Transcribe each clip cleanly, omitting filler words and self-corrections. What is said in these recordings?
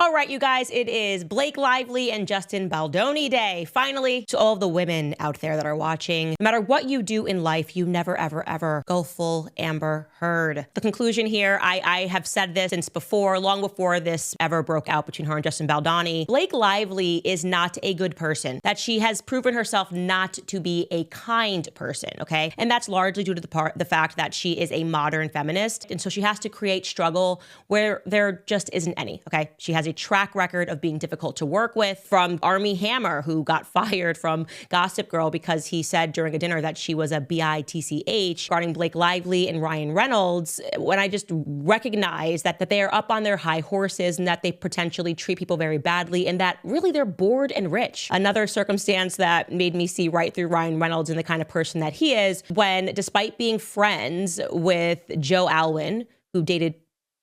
All right, you guys, it is Blake Lively and Justin Baldoni Day. Finally, to all of the women out there that are watching, no matter what you do in life, you never, ever, ever go full Amber Heard. The conclusion here, I have said this since before, long before this ever broke out between her and Justin Baldoni. Blake Lively is not a good person, that she has proven herself not to be a kind person, okay? And that's largely due to the fact that she is a modern feminist, and so she has to create struggle where there just isn't any, okay? She has a track record of being difficult to work with, from Armie Hammer, who got fired from Gossip Girl because he said during a dinner that she was a bitch, regarding Blake Lively and Ryan Reynolds, when I just recognize that they are up on their high horses and that they potentially treat people very badly and that really they're bored and rich. Another circumstance that made me see right through Ryan Reynolds and the kind of person that he is, when despite being friends with Joe Alwyn, who dated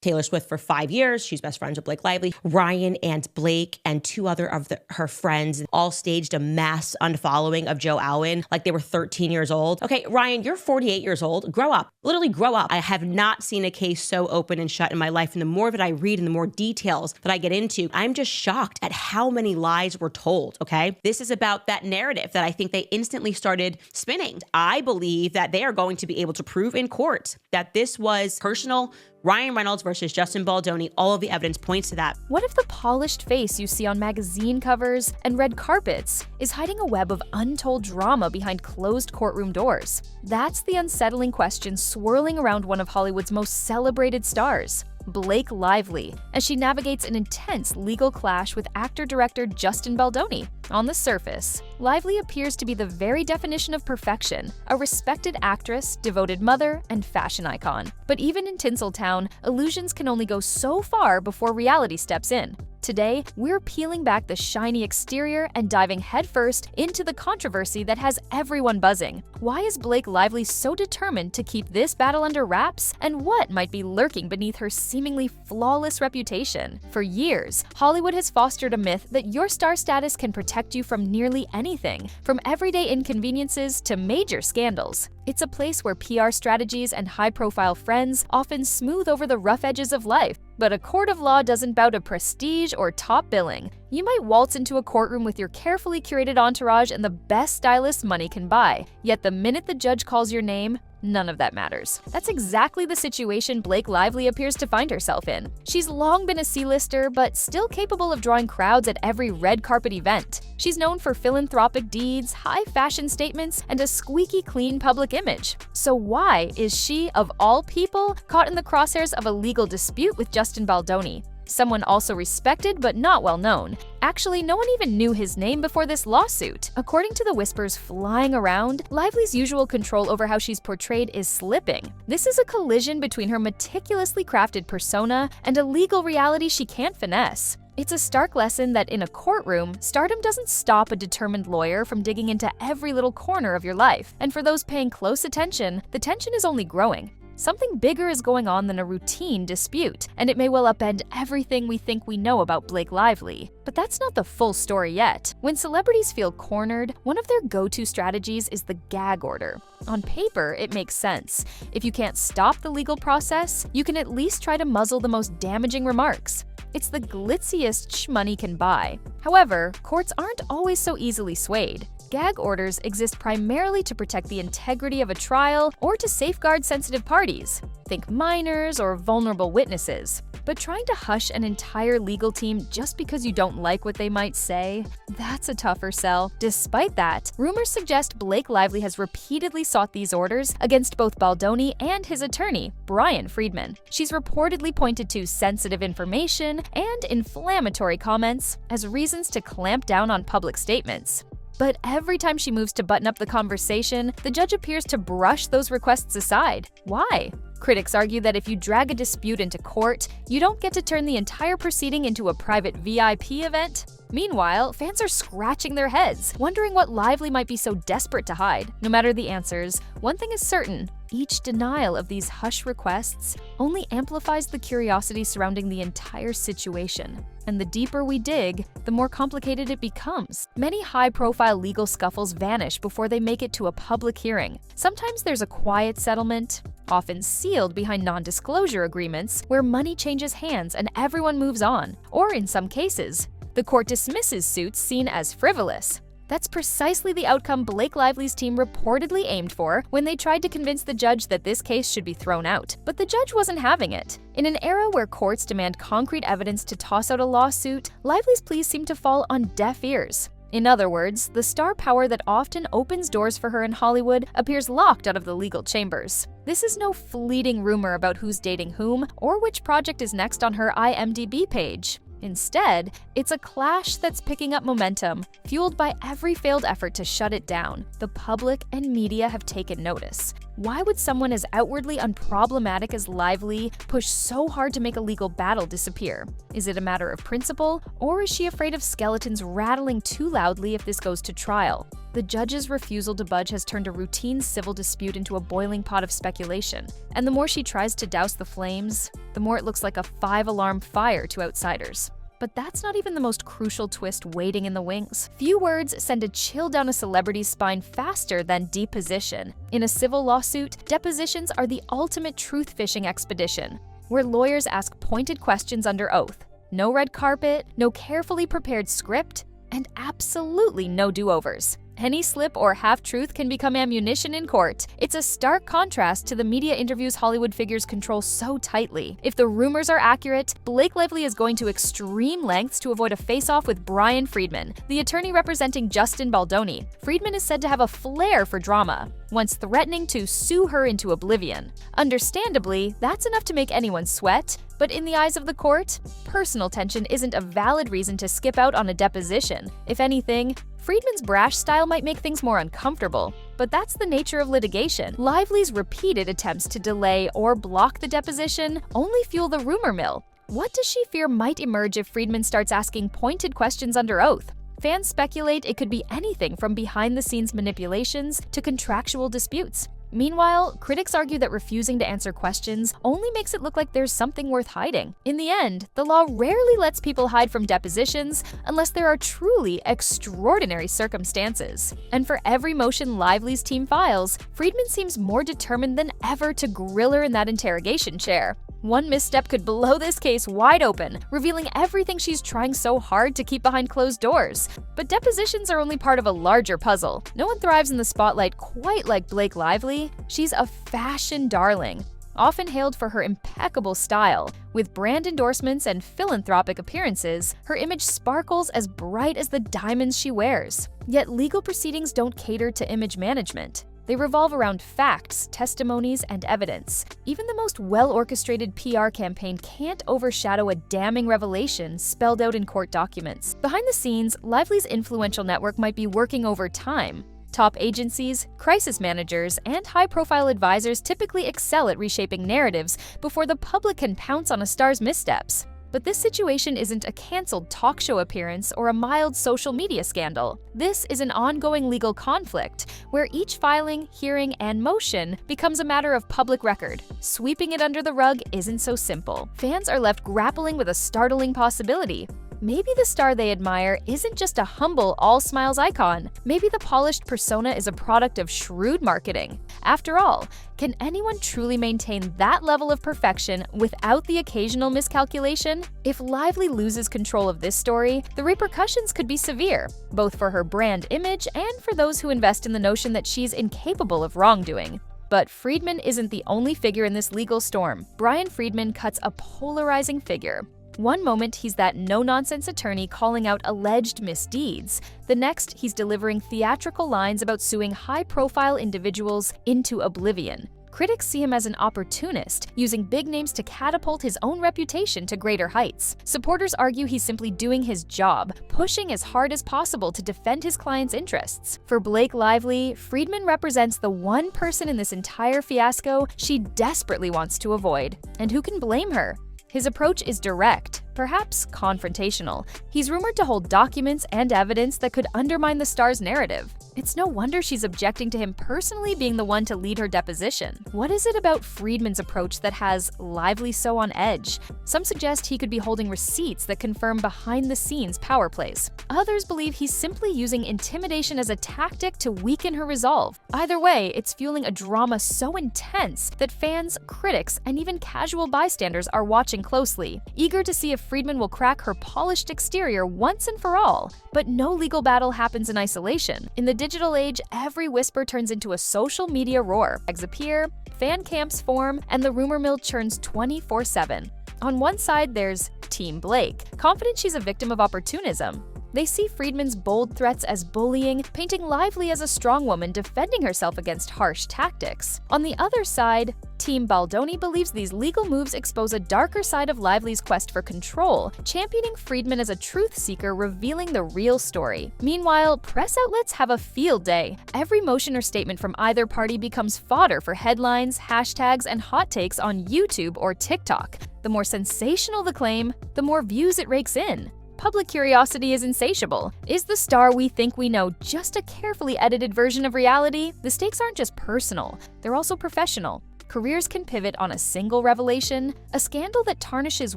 Taylor Swift for 5 years. She's best friends with Blake Lively. Ryan and Blake and two other of her friends all staged a mass unfollowing of Joe Alwyn like they were 13 years old. Okay, Ryan, you're 48 years old. Grow up. Literally grow up. I have not seen a case so open and shut in my life. And the more that I read and the more details that I get into, I'm just shocked at how many lies were told, okay? This is about that narrative that I think they instantly started spinning. I believe that they are going to be able to prove in court that this was personal. Ryan Reynolds versus Justin Baldoni, all of the evidence points to that. What if the polished face you see on magazine covers and red carpets is hiding a web of untold drama behind closed courtroom doors? That's the unsettling question swirling around one of Hollywood's most celebrated stars, Blake Lively, as she navigates an intense legal clash with actor-director Justin Baldoni. On the surface, Lively appears to be the very definition of perfection, a respected actress, devoted mother, and fashion icon. But even in Tinseltown, illusions can only go so far before reality steps in. Today, we're peeling back the shiny exterior and diving headfirst into the controversy that has everyone buzzing. Why is Blake Lively so determined to keep this battle under wraps, and what might be lurking beneath her seemingly flawless reputation? For years, Hollywood has fostered a myth that your star status can protect you from nearly anything, from everyday inconveniences to major scandals. It's a place where PR strategies and high-profile friends often smooth over the rough edges of life. But a court of law doesn't bow to prestige or top billing. You might waltz into a courtroom with your carefully curated entourage and the best stylists money can buy. Yet the minute the judge calls your name, none of that matters. That's exactly the situation Blake Lively appears to find herself in. She's long been a C-lister, but still capable of drawing crowds at every red carpet event. She's known for philanthropic deeds, high fashion statements, and a squeaky clean public image. So why is she, of all people, caught in the crosshairs of a legal dispute with Justin Baldoni? Someone also respected but not well known. Actually, no one even knew his name before this lawsuit. According to the whispers flying around, Lively's usual control over how she's portrayed is slipping. This is a collision between her meticulously crafted persona and a legal reality she can't finesse. It's a stark lesson that in a courtroom, stardom doesn't stop a determined lawyer from digging into every little corner of your life. And for those paying close attention, the tension is only growing. Something bigger is going on than a routine dispute, and it may well upend everything we think we know about Blake Lively. But that's not the full story yet. When celebrities feel cornered, one of their go-to strategies is the gag order. On paper, it makes sense. If you can't stop the legal process, you can at least try to muzzle the most damaging remarks. It's the glitziest money can buy. However, courts aren't always so easily swayed. Gag orders exist primarily to protect the integrity of a trial or to safeguard sensitive parties. Think minors or vulnerable witnesses. But trying to hush an entire legal team just because you don't like what they might say, that's a tougher sell. Despite that, rumors suggest Blake Lively has repeatedly sought these orders against both Baldoni and his attorney, Brian Friedman. She's reportedly pointed to sensitive information and inflammatory comments as reasons to clamp down on public statements. But every time she moves to button up the conversation, the judge appears to brush those requests aside. Why? Critics argue that if you drag a dispute into court, you don't get to turn the entire proceeding into a private VIP event. Meanwhile, fans are scratching their heads, wondering what Lively might be so desperate to hide. No matter the answers, one thing is certain: each denial of these hush requests only amplifies the curiosity surrounding the entire situation. And the deeper we dig, the more complicated it becomes. Many high-profile legal scuffles vanish before they make it to a public hearing. Sometimes there's a quiet settlement, often sealed behind non-disclosure agreements, where money changes hands and everyone moves on. Or in some cases, the court dismisses suits seen as frivolous. That's precisely the outcome Blake Lively's team reportedly aimed for when they tried to convince the judge that this case should be thrown out. But the judge wasn't having it. In an era where courts demand concrete evidence to toss out a lawsuit, Lively's pleas seem to fall on deaf ears. In other words, the star power that often opens doors for her in Hollywood appears locked out of the legal chambers. This is no fleeting rumor about who's dating whom or which project is next on her IMDb page. Instead, it's a clash that's picking up momentum, fueled by every failed effort to shut it down. The public and media have taken notice. Why would someone as outwardly unproblematic as Lively push so hard to make a legal battle disappear? Is it a matter of principle, or is she afraid of skeletons rattling too loudly if this goes to trial? The judge's refusal to budge has turned a routine civil dispute into a boiling pot of speculation, and the more she tries to douse the flames, the more it looks like a 5-alarm fire to outsiders. But that's not even the most crucial twist waiting in the wings. Few words send a chill down a celebrity's spine faster than deposition. In a civil lawsuit, depositions are the ultimate truth-fishing expedition, where lawyers ask pointed questions under oath. No red carpet, no carefully prepared script, and absolutely no do-overs. Any slip or half-truth can become ammunition in court. It's a stark contrast to the media interviews Hollywood figures control so tightly. If the rumors are accurate, Blake Lively is going to extreme lengths to avoid a face-off with Brian Friedman, the attorney representing Justin Baldoni. Friedman is said to have a flair for drama, once threatening to sue her into oblivion. Understandably, that's enough to make anyone sweat, but in the eyes of the court, personal tension isn't a valid reason to skip out on a deposition. If anything, Friedman's brash style might make things more uncomfortable, but that's the nature of litigation. Lively's repeated attempts to delay or block the deposition only fuel the rumor mill. What does she fear might emerge if Friedman starts asking pointed questions under oath? Fans speculate it could be anything from behind-the-scenes manipulations to contractual disputes. Meanwhile, critics argue that refusing to answer questions only makes it look like there's something worth hiding. In the end, the law rarely lets people hide from depositions unless there are truly extraordinary circumstances. And for every motion Lively's team files, Friedman seems more determined than ever to grill her in that interrogation chair. One misstep could blow this case wide open, revealing everything she's trying so hard to keep behind closed doors. But depositions are only part of a larger puzzle. No one thrives in the spotlight quite like Blake Lively. She's a fashion darling, often hailed for her impeccable style. With brand endorsements and philanthropic appearances, her image sparkles as bright as the diamonds she wears. Yet legal proceedings don't cater to image management. They revolve around facts, testimonies, and evidence. Even the most well-orchestrated PR campaign can't overshadow a damning revelation spelled out in court documents. Behind the scenes, Lively's influential network might be working overtime. Top agencies, crisis managers, and high-profile advisors typically excel at reshaping narratives before the public can pounce on a star's missteps. But this situation isn't a canceled talk show appearance or a mild social media scandal. This is an ongoing legal conflict, where each filing, hearing, and motion becomes a matter of public record. Sweeping it under the rug isn't so simple. Fans are left grappling with a startling possibility. Maybe the star they admire isn't just a humble, all-smiles icon. Maybe the polished persona is a product of shrewd marketing. After all, can anyone truly maintain that level of perfection without the occasional miscalculation? If Lively loses control of this story, the repercussions could be severe, both for her brand image and for those who invest in the notion that she's incapable of wrongdoing. But Friedman isn't the only figure in this legal storm. Brian Friedman cuts a polarizing figure. One moment, he's that no-nonsense attorney calling out alleged misdeeds. The next, he's delivering theatrical lines about suing high-profile individuals into oblivion. Critics see him as an opportunist, using big names to catapult his own reputation to greater heights. Supporters argue he's simply doing his job, pushing as hard as possible to defend his client's interests. For Blake Lively, Friedman represents the one person in this entire fiasco she desperately wants to avoid. And who can blame her? His approach is direct, perhaps confrontational. He's rumored to hold documents and evidence that could undermine the star's narrative. It's no wonder she's objecting to him personally being the one to lead her deposition. What is it about Friedman's approach that has Lively so on edge? Some suggest he could be holding receipts that confirm behind-the-scenes power plays. Others believe he's simply using intimidation as a tactic to weaken her resolve. Either way, it's fueling a drama so intense that fans, critics, and even casual bystanders are watching closely, eager to see if Friedman will crack her polished exterior once and for all. But no legal battle happens in isolation. In the digital age, every whisper turns into a social media roar. Eggs appear, fan camps form, and the rumor mill churns 24/7. On one side, there's Team Blake, confident she's a victim of opportunism. They see Friedman's bold threats as bullying, painting Lively as a strong woman defending herself against harsh tactics. On the other side, Team Baldoni believes these legal moves expose a darker side of Lively's quest for control, championing Friedman as a truth seeker revealing the real story. Meanwhile, press outlets have a field day. Every motion or statement from either party becomes fodder for headlines, hashtags, and hot takes on YouTube or TikTok. The more sensational the claim, the more views it rakes in. Public curiosity is insatiable. Is the star we think we know just a carefully edited version of reality? The stakes aren't just personal, they're also professional. Careers can pivot on a single revelation. A scandal that tarnishes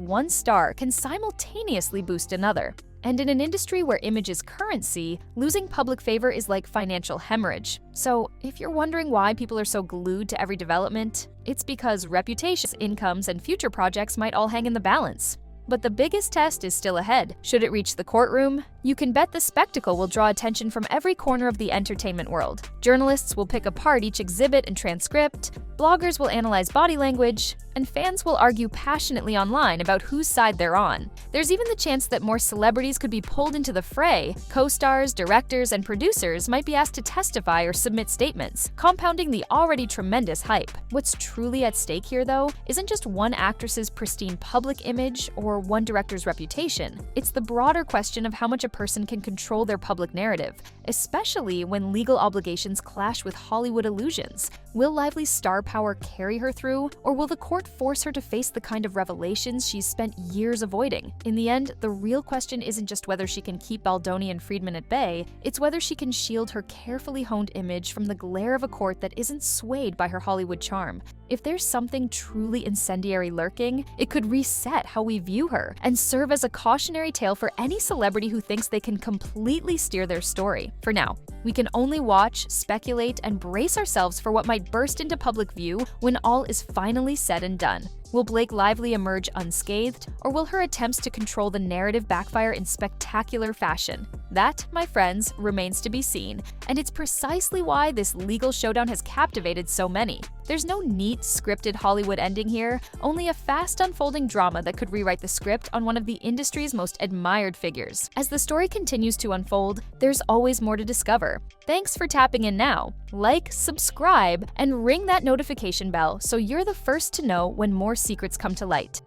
one star can simultaneously boost another. And in an industry where image is currency, losing public favor is like financial hemorrhage. So if you're wondering why people are so glued to every development, it's because reputation, incomes, and future projects might all hang in the balance. But the biggest test is still ahead. Should it reach the courtroom, you can bet the spectacle will draw attention from every corner of the entertainment world. Journalists will pick apart each exhibit and transcript, bloggers will analyze body language, and fans will argue passionately online about whose side they're on. There's even the chance that more celebrities could be pulled into the fray. Co-stars, directors, and producers might be asked to testify or submit statements, compounding the already tremendous hype. What's truly at stake here, though, isn't just one actress's pristine public image or one director's reputation. It's the broader question of how much a person can control their public narrative, especially when legal obligations clash with Hollywood illusions. Will Lively's star power carry her through, or will the court force her to face the kind of revelations she's spent years avoiding? In the end, the real question isn't just whether she can keep Baldoni and Friedman at bay, it's whether she can shield her carefully honed image from the glare of a court that isn't swayed by her Hollywood charm. If there's something truly incendiary lurking, it could reset how we view her and serve as a cautionary tale for any celebrity who thinks they can completely steer their story. For now, we can only watch, speculate, and brace ourselves for what might burst into public view when all is finally said and done. Will Blake Lively emerge unscathed, or will her attempts to control the narrative backfire in spectacular fashion? That, my friends, remains to be seen, and it's precisely why this legal showdown has captivated so many. There's no neat, scripted Hollywood ending here, only a fast unfolding drama that could rewrite the script on one of the industry's most admired figures. As the story continues to unfold, there's always more to discover. Thanks for tapping in now. Like, subscribe, and ring that notification bell so you're the first to know when more secrets come to light.